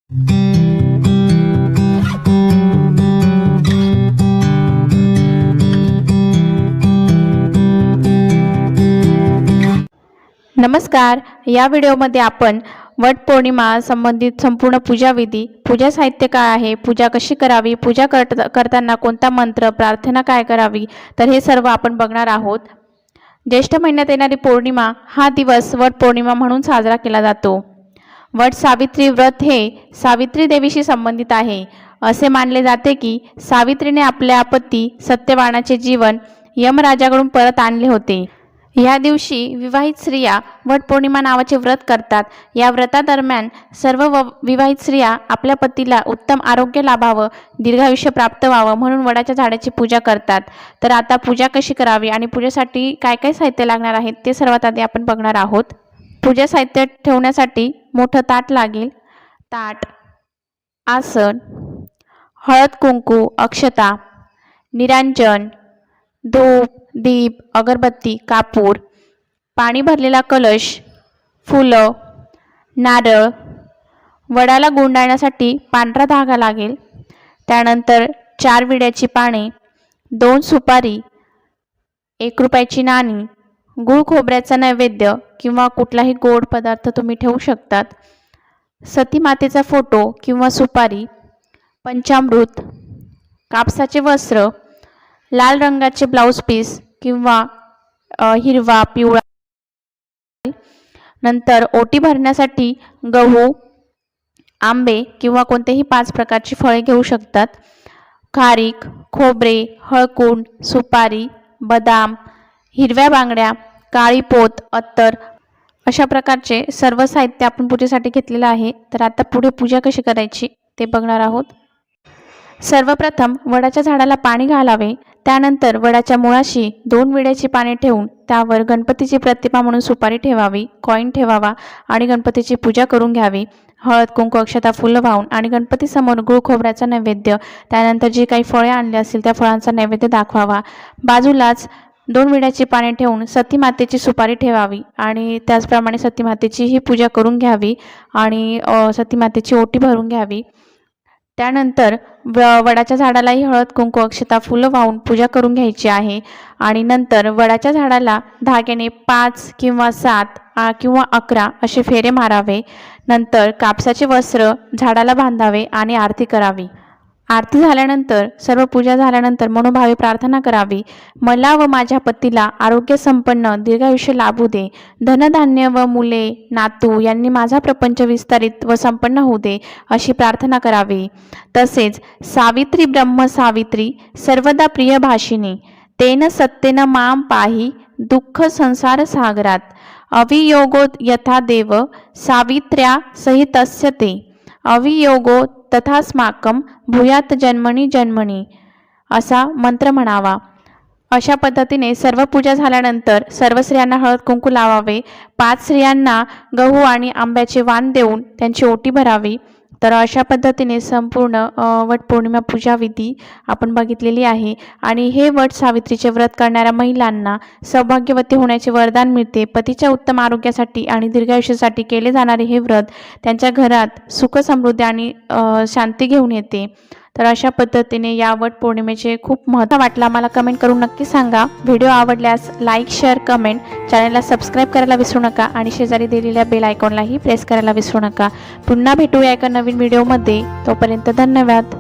नमस्कार. या व्हिडिओमध्ये आपण वटपौर्णिमा संबंधित संपूर्ण पूजाविधी, पूजा साहित्य काय आहे, पूजा कशी करावी, पूजा करताना कोणता मंत्र, प्रार्थना काय करावी, तर हे सर्व आपण बघणार आहोत. ज्येष्ठ महिन्यात येणारी पौर्णिमा हा दिवस वटपौर्णिमा म्हणून साजरा केला जातो. वट सावित्री व्रत हे सावित्री देवीशी संबंधित आहे. असे मानले जाते की सावित्रीने आपल्या पती सत्यवानाचे जीवन यमराजाकडून परत आणले होते. या दिवशी विवाहित स्त्रिया वटपौर्णिमा नावाचे व्रत करतात. या व्रतादरम्यान सर्व विवाहित स्त्रिया आपल्या पतीला उत्तम आरोग्य लाभावं, दीर्घायुष्य प्राप्त व्हावं म्हणून वडाच्या झाडाची पूजा करतात. तर आता पूजा कशी करावी आणि पूजेसाठी काय काय साहित्य लागणार आहेत ते सर्वात आधी आपण बघणार आहोत. पूजा साहित्य ठेवण्यासाठी मोठं ताट लागेल. ताट, आसन, हळद कुंकू, अक्षता, निरांजन, धूप, दीप, अगरबत्ती, कापूर, पाणी भरलेला कलश, फुलं, नारळ, वडाला गुंडाळण्यासाठी पांढरा धागा लागेल. त्यानंतर 4 विड्याची पाने, 2 सुपारी, 1 रुपयाची नाणी, गूळ खोबऱ्याचा नैवेद्य किंवा कुठलाही गोड पदार्थ तुम्ही ठेवू शकतात, सती मातेचा फोटो किंवा सुपारी, पंचामृत, कापसाचे वस्त्र, लाल रंगाचे ब्लाउज पीस किंवा हिरवा, पिवळा. नंतर ओटी भरण्यासाठी गहू, आंबे किंवा कोणतेही 5 प्रकारची फळे घेऊ शकतात. खारीक, खोबरे, हळकुंड, सुपारी, बदाम, हिरव्या बांगड्या, काळी पोत, अत्तर अशा प्रकारचे सर्व साहित्य आपण पूजेसाठी घेतलेलं आहे. तर आता पुढे पूजा कशी करायची ते बघणार आहोत. सर्वप्रथम वडाच्या झाडाला पाणी घालावे. त्यानंतर वडाच्या मुळाशी 2 विड्याची पाने ठेवून त्यावर गणपतीची प्रतिमा म्हणून सुपारी ठेवावी, कॉईन ठेवावा आणि गणपतीची पूजा करून घ्यावी. हळद कुंकू अक्षता फुलं वाहून आणि गणपतीसमोर गूळ खोबऱ्याचा नैवेद्य, त्यानंतर जी काही फळे आणली असतील त्या फळांचा नैवेद्य दाखवावा. बाजूलाच 2 विड्याची पाने ठेवून सती मातेची सुपारी ठेवावी आणि त्याचप्रमाणे सती मातेची ही पूजा करून घ्यावी आणि सती मातेची ओटी भरून घ्यावी. त्यानंतर वडाच्या झाडालाही हळद कुंकू अक्षता फुलं वाहून पूजा करून घ्यायची आहे आणि नंतर वडाच्या झाडाला धाग्याने 5 किंवा 7 किंवा 11 असे फेरे मारावे. नंतर कापसाचे वस्त्र झाडाला बांधावे आणि आरती करावी. आरती झाल्यानंतर सर्व पूजा झाल्यानंतर मनोभावे प्रार्थना करावी. मला व माझ्या पतीला आरोग्य संपन्न दीर्घायुष्य लाभू दे. धनधान्य व मुले नातू यांनी माझा प्रपंच विस्तारित व संपन्न होऊ दे अशी प्रार्थना करावी. तसेच सावित्री ब्रह्म सावित्री सर्वदा प्रिय भाषिणी तेन सत्तेन माम पाही दुःख संसार सागरात अवियोगो यथा देव सावित्र्या सहितस्य ते अवियोगो तथास्माकं भूयात जन्मनी जन्मनी असा मंत्र म्हणावा. अशा पद्धतीने सर्व पूजा झाल्यानंतर सर्व स्त्रियांना हळद कुंकू लावावे. 5 स्त्रियांना गहू आणि आंब्याचे वाण देऊन त्यांची ओटी भरावी. तर अशा पद्धतीने संपूर्ण वटपौर्णिमा पूजाविधी आपण बघितलेली आहे आणि हे वट सावित्रीचे व्रत करणाऱ्या महिलांना सौभाग्यवती होण्याचे वरदान मिळते. पतीच्या उत्तम आरोग्यासाठी आणि दीर्घायुष्यासाठी केले जाणारे हे व्रत त्यांच्या घरात सुख समृद्धी आणि शांती घेऊन येते. तर अशा पद्धतीने या वटपौर्णिमेचे खूप महत्त्व वाटलं मला कमेंट करून नक्की सांगा. व्हिडिओ आवडल्यास लाईक, शेअर, कमेंट, चॅनलला सबस्क्राईब करायला विसरू नका आणि शेजारी दिलेल्या बेल आयकॉनलाही प्रेस करायला विसरू नका. पुन्हा भेटूया एका नवीन व्हिडिओमध्ये. तोपर्यंत धन्यवाद.